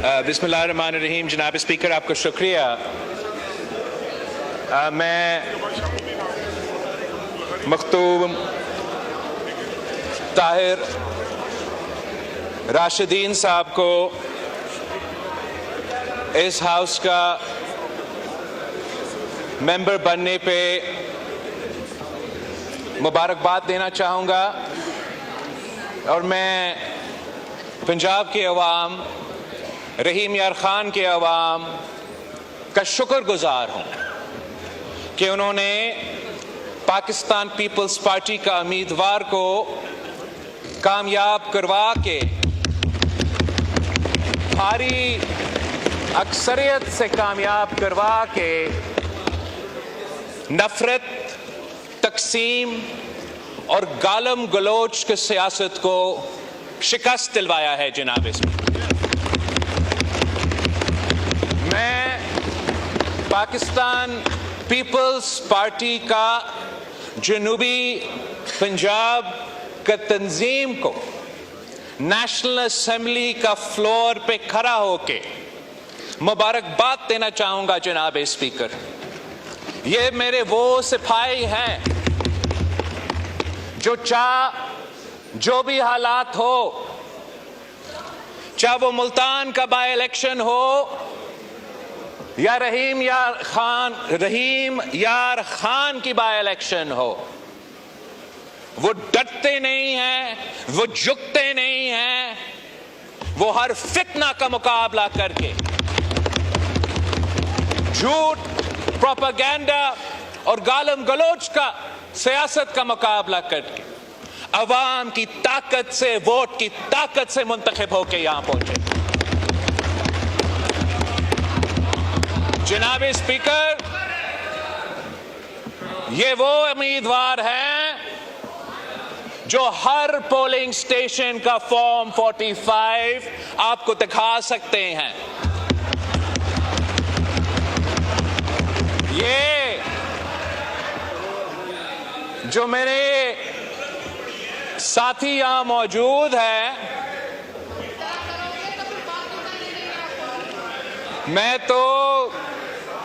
بسم اللہ الرحمن الرحیم. جناب اسپیکر آپ کا شکریہ. میں مختوم طاہر راشدین صاحب کو اس ہاؤس کا ممبر بننے پہ مبارکباد دینا چاہوں گا، اور میں پنجاب کے عوام، رحیم یار خان کے عوام کا شکر گزار ہوں کہ انہوں نے پاکستان پیپلز پارٹی کا امیدوار کو کامیاب کروا کے بھاری اکثریت سے کامیاب کروا کے نفرت، تقسیم اور گالم گلوچ کی سیاست کو شکست دلوایا ہے. جناب اسپیکر، میں پاکستان پیپلز پارٹی کا جنوبی پنجاب کا تنظیم کو نیشنل اسمبلی کا فلور پہ کھڑا ہو کے مبارکباد دینا چاہوں گا. جناب اسپیکر، یہ میرے وہ سپاہی ہیں جو بھی حالات ہو، چاہے وہ ملتان کا بائی الیکشن ہو یا رحیم یار خان کی بائی الیکشن ہو، وہ ڈرتے نہیں ہیں، وہ جھکتے نہیں ہیں. وہ ہر فتنہ کا مقابلہ کر کے، جھوٹ، پروپیگنڈا اور گالم گلوچ کا سیاست کا مقابلہ کر کے عوام کی طاقت سے، ووٹ کی طاقت سے منتخب ہو کے یہاں پہنچے. جناب اسپیکر، یہ وہ امیدوار ہیں جو ہر پولنگ سٹیشن کا فارم 45 آپ کو دکھا سکتے ہیں. یہ جو میرے ساتھی یہاں موجود ہیں، میں تو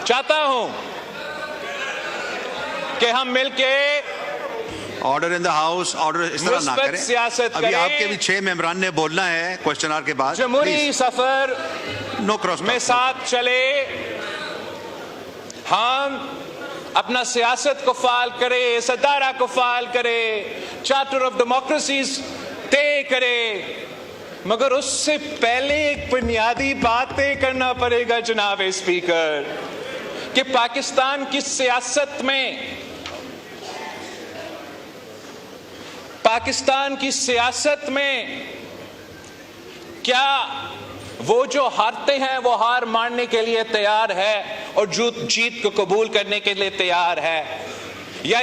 چاہتا ہوں کہ ہم مل کے order in the house, order اس طرح نہ کریں. سیاست ابھی کریں. آپ کے بھی 6 ممبران نے بولنا ہے کوسچن آور کے بعد. جمہوری سفر نو کراس میں ساتھ چلے، ہم اپنا سیاست کو فعال کرے، اس ادارہ کو فعال کرے، چارٹر آف ڈیموکریسیز طے کرے، مگر اس سے پہلے ایک بنیادی بات طے کرنا پڑے گا. جناب اسپیکر، کہ پاکستان کی سیاست میں کیا وہ جو ہارتے ہیں وہ ہار ماننے کے لیے تیار ہے اور جیت کو قبول کرنے کے لیے تیار ہے، یا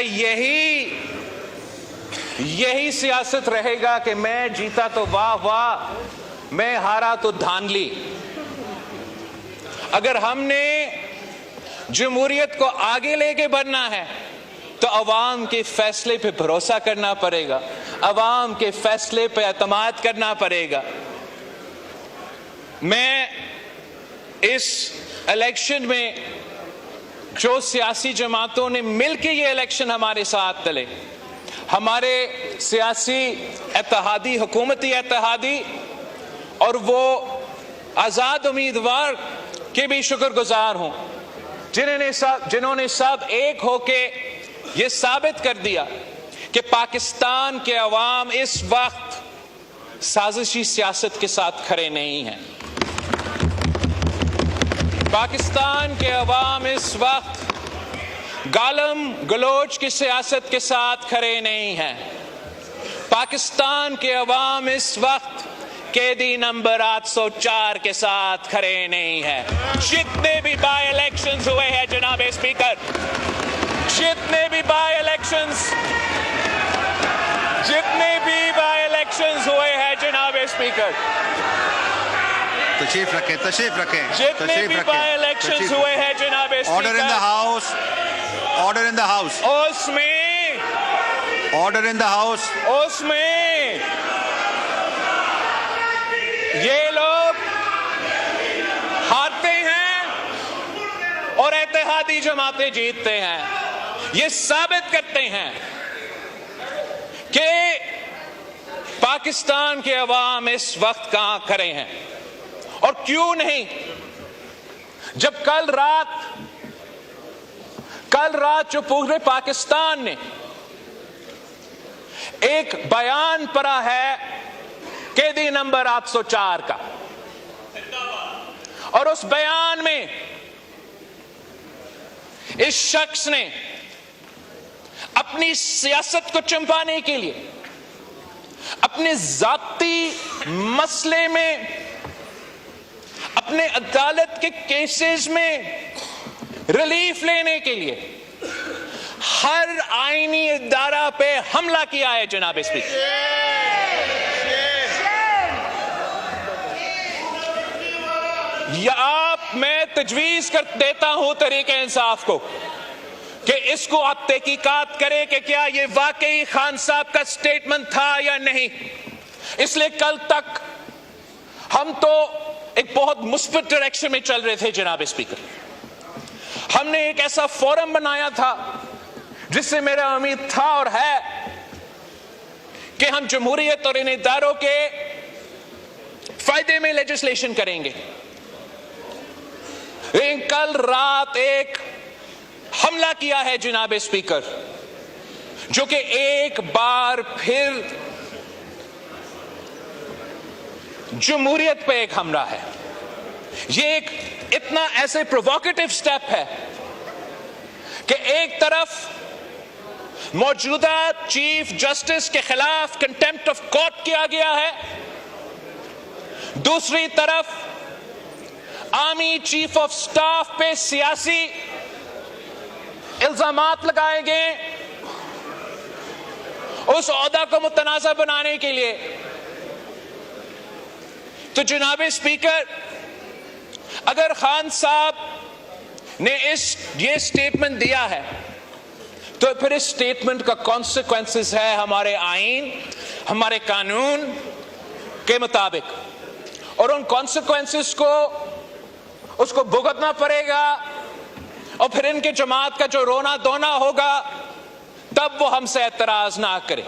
یہی سیاست رہے گا کہ میں جیتا تو واہ واہ، میں ہارا تو دھاندلی. اگر ہم نے جمہوریت کو آگے لے کے بڑھنا ہے تو عوام کے فیصلے پہ بھروسہ کرنا پڑے گا، عوام کے فیصلے پہ اعتماد کرنا پڑے گا. میں اس الیکشن میں جو سیاسی جماعتوں نے مل کے یہ الیکشن ہمارے ساتھ لڑے، ہمارے سیاسی اتحادی، حکومتی اتحادی اور وہ آزاد امیدوار کے بھی شکر گزار ہوں جنہوں نے سب ایک ہو کے یہ ثابت کر دیا کہ پاکستان کے عوام اس وقت سازشی سیاست کے ساتھ کھڑے نہیں ہیں. پاکستان کے عوام اس وقت گالم گلوچ کی سیاست کے ساتھ کھڑے نہیں ہیں. پاکستان کے عوام اس وقت قیدی نمبر 804 کے ساتھ کھڑے نہیں ہیں. جتنے بھی بائی الیکشنز ہوئے ہیں جناب اسپیکر، جتنے بھی بائی الیکشنز ہوئے ہیں جناب اسپیکر، تشریف رکھیں. جتنے بھی بائی الیکشنز ہوئے ہیں جناب speaker, order in the house, order in the house, order in the house. اس میں یہ لوگ اتحادی جماعتیں جیتتے ہیں، یہ ثابت کرتے ہیں کہ پاکستان کے عوام اس وقت کہاں کھڑے ہیں اور کیوں نہیں۔ جب کل رات جو پورے پاکستان نے ایک بیان پڑھا ہے قیدی نمبر 804 کا، اور اس بیان میں اس شخص نے اپنی سیاست کو چمپانے کے لیے اپنے ذاتی مسئلے میں، اپنے عدالت کے کیسز میں ریلیف لینے کے لیے ہر آئینی ادارہ پہ حملہ کیا ہے جناب اسپیکر۔ میں تجویز کر دیتا ہوں تحریک انصاف کو کہ اس کو آپ تحقیقات کرے کہ کیا یہ واقعی خان صاحب کا سٹیٹمنٹ تھا یا نہیں۔ اس لیے کل تک ہم تو ایک بہت مثبت ڈائریکشن میں چل رہے تھے جناب اسپیکر۔ ہم نے ایک ایسا فورم بنایا تھا جس سے میرا امید تھا اور ہے کہ ہم جمہوریت اور ان اداروں کے فائدے میں لیجسلیشن کریں گے، لیکن کل رات ایک حملہ کیا ہے جناب اسپیکر، جو کہ ایک بار پھر جمہوریت پہ ایک حملہ ہے۔ یہ ایک اتنا ایسے پروووکیٹو سٹیپ ہے کہ ایک طرف موجودہ چیف جسٹس کے خلاف کنٹیمپٹ آف کورٹ کیا گیا ہے، دوسری طرف آرمی چیف آف سٹاف پہ سیاسی الزامات لگائے گئے اس عہدہ کو متنازع بنانے کے لیے۔ تو جناب اسپیکر، اگر خان صاحب نے یہ سٹیٹمنٹ دیا ہے تو پھر اس سٹیٹمنٹ کا کانسیکوینسز ہے ہمارے آئین، ہمارے قانون کے مطابق، اور ان کانسیکوینسز کو اس کو بھگتنا پڑے گا، اور پھر ان کے جماعت کا جو رونا دھونا ہوگا تب وہ ہم سے اعتراض نہ کرے۔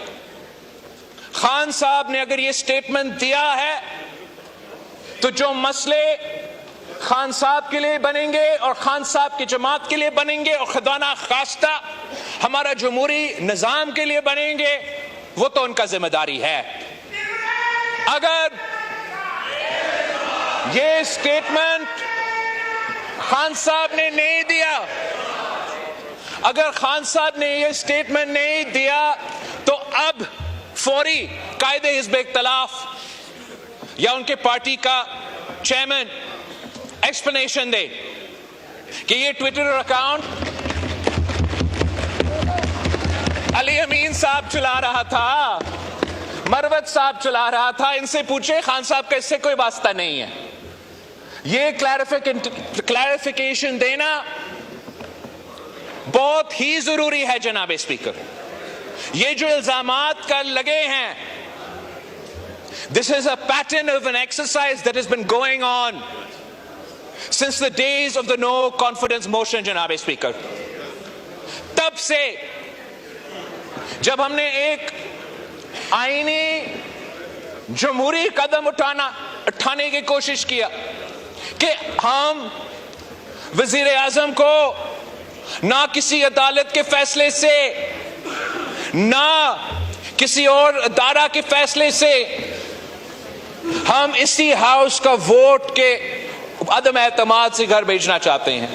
خان صاحب نے اگر یہ سٹیٹمنٹ دیا ہے تو جو مسئلے خان صاحب کے لیے بنیں گے اور خان صاحب کی جماعت کے لیے بنیں گے اور خدا نخواستہ ہمارا جمہوری نظام کے لیے بنیں گے، وہ تو ان کا ذمہ داری ہے۔ اگر یہ سٹیٹمنٹ خان صاحب نے نہیں دیا، اگر خان صاحب نے یہ سٹیٹمنٹ نہیں دیا تو اب فوری قائد حزب اختلاف یا ان کے پارٹی کا چیئرمین ایکسپلینیشن دے کہ یہ ٹویٹر اکاؤنٹ علی امین صاحب چلا رہا تھا، مروت صاحب چلا رہا تھا، ان سے پوچھے خان صاحب کا اس سے کوئی واسطہ نہیں ہے۔ یہ کلیریفیکیشن دینا بہت ہی ضروری ہے جناب اسپیکر۔ یہ جو الزامات کل لگے ہیں، this is a pattern of an exercise that has been going on since the days of the no confidence motion جناب اسپیکر۔ تب سے جب ہم نے ایک آئینی جمہوری قدم اٹھانے کی کوشش کیا کہ ہم وزیر اعظم کو نہ کسی عدالت کے فیصلے سے نہ کسی اور ادارہ کے فیصلے سے ہم اسی ہاؤس کا ووٹ کے عدم اعتماد سے گھر بھیجنا چاہتے ہیں،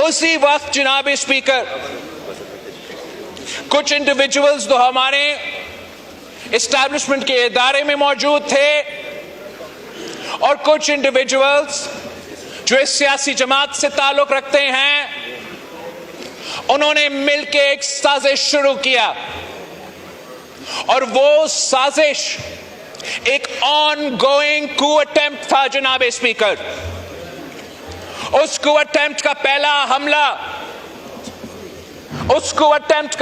اسی وقت جناب اسپیکر کچھ انڈیویجولز جو ہمارے اسٹیبلشمنٹ کے ادارے میں موجود تھے اور کچھ انڈیویجولز جو اس سیاسی جماعت سے تعلق رکھتے ہیں، انہوں نے مل کے ایک سازش شروع کیا، اور وہ سازش ایک آن گوئنگ کو اٹیمپٹ تھا جناب اسپیکر۔ اس کو اٹیمپٹ کا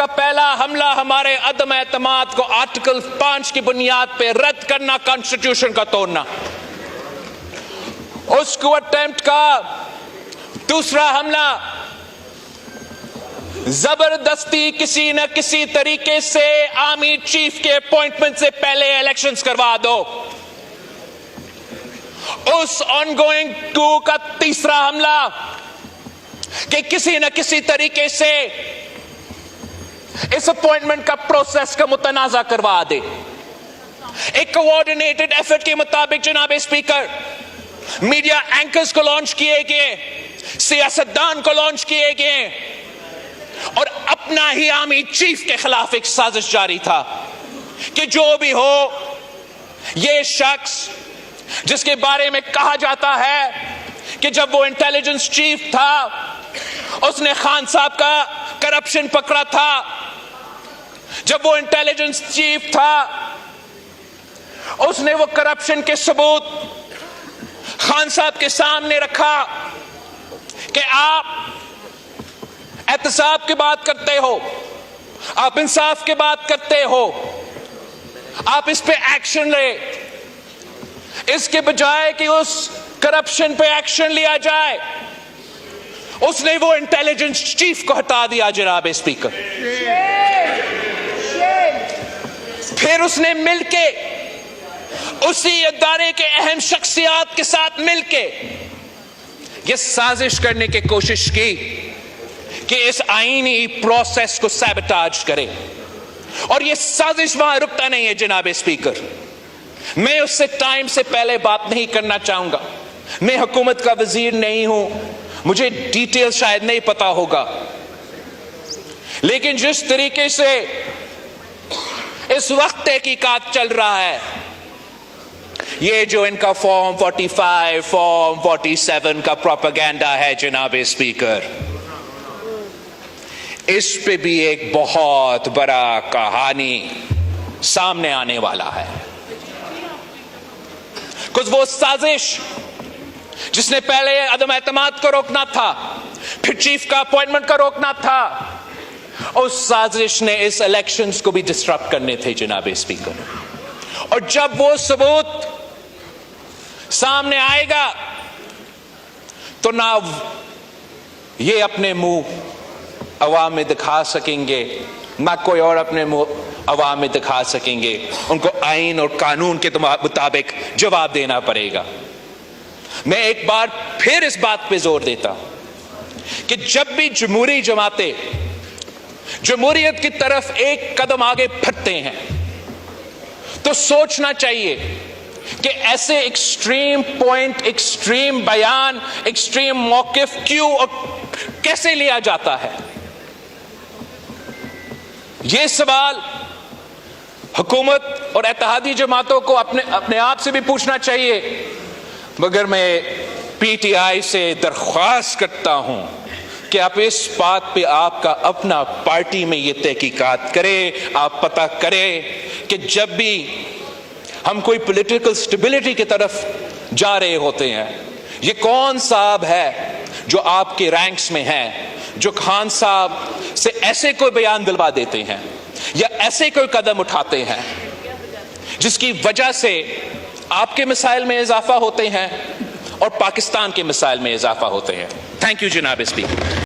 پہلا حملہ ہمارے عدم اعتماد کو آرٹیکل 5 کی بنیاد پہ رد کرنا، کانسٹیٹیوشن کا توڑنا۔ اس کو اٹیمپٹ کا دوسرا حملہ زبردستی کسی نہ کسی طریقے سے آرمی چیف کے اپوائنٹمنٹ سے پہلے الیکشنز کروا دو. اس آن گوئنگ ٹو کا تیسرا حملہ کہ کسی نہ کسی طریقے سے اس اپوائنٹمنٹ کا پروسیس کا متنازع کروا دے. ایک کوارڈینیٹڈ ایفرٹ کے مطابق جناب اسپیکر میڈیا اینکرز کو لانچ کیے گئے, سیاستدان کو لانچ کیے گئے, اور اپنا ہی آرمی چیف کے خلاف ایک سازش جاری تھا کہ جو بھی ہو یہ شخص جس کے بارے میں کہا جاتا ہے کہ جب وہ انٹیلیجنس چیف تھا اس نے خان صاحب کا کرپشن پکڑا تھا, جب وہ انٹیلیجنس چیف تھا اس نے وہ کرپشن کے ثبوت خان صاحب کے سامنے رکھا کہ آپ احتساب کی بات کرتے ہو, آپ انصاف کی بات کرتے ہو, آپ اس پہ ایکشن لے. اس کے بجائے کہ اس کرپشن پہ ایکشن لیا جائے اس نے وہ انٹیلیجنس چیف کو ہٹا دیا جناب اسپیکر. پھر اس نے مل کے اسی ادارے کے اہم شخصیات کے ساتھ مل کے یہ سازش کرنے کی کوشش کی کہ اس آئینی پروسیس کو سیبوٹاج کرے. اور یہ سازش وہاں رکتا نہیں ہے جناب اسپیکر. میں اس سے ٹائم سے پہلے بات نہیں کرنا چاہوں گا, میں حکومت کا وزیر نہیں ہوں, مجھے ڈیٹیل شاید نہیں پتا ہوگا, لیکن جس طریقے سے اس وقت تحقیقات چل رہا ہے, یہ جو ان کا فارم 45 فارم 47 کا پروپیگنڈا ہے جناب اسپیکر, اس پہ بھی ایک بہت بڑا کہانی سامنے آنے والا ہے. کچھ وہ سازش جس نے پہلے عدم اعتماد کو روکنا تھا, پھر چیف کا اپوائنٹمنٹ کو روکنا تھا, اس سازش نے اس الیکشنز کو بھی ڈسٹرپٹ کرنے تھے جناب اسپیکر. اور جب وہ ثبوت سامنے آئے گا تو نہ یہ اپنے منہ عوام میں دکھا سکیں گے, نہ کوئی اور اپنے منہ عوام میں دکھا سکیں گے. ان کو آئین اور قانون کے مطابق جواب دینا پڑے گا. میں ایک بار پھر اس بات پہ زور دیتا ہوں کہ جب بھی جمہوری جماعتیں جمہوریت کی طرف ایک قدم آگے بڑھتے ہیں تو سوچنا چاہیے کہ ایسے ایکسٹریم پوائنٹ, ایکسٹریم بیان, ایکسٹریم موقف کیوں اور کیسے لیا جاتا ہے. یہ سوال حکومت اور اتحادی جماعتوں کو اپنے آپ سے بھی پوچھنا چاہیے, مگر میں پی ٹی آئی سے درخواست کرتا ہوں کہ آپ اس بات پہ آپ کا اپنا پارٹی میں یہ تحقیقات کرے, آپ پتہ کرے کہ جب بھی ہم کوئی پولیٹیکل سٹیبلٹی کی طرف جا رہے ہوتے ہیں, یہ کون صاحب ہے جو آپ کے رینکس میں ہیں, جو خان صاحب سے ایسے کوئی بیان دلوا دیتے ہیں یا ایسے کوئی قدم اٹھاتے ہیں جس کی وجہ سے آپ کے مسائل میں اضافہ ہوتے ہیں اور پاکستان کے مسائل میں اضافہ ہوتے ہیں. تھینک یو جناب اسپیکر.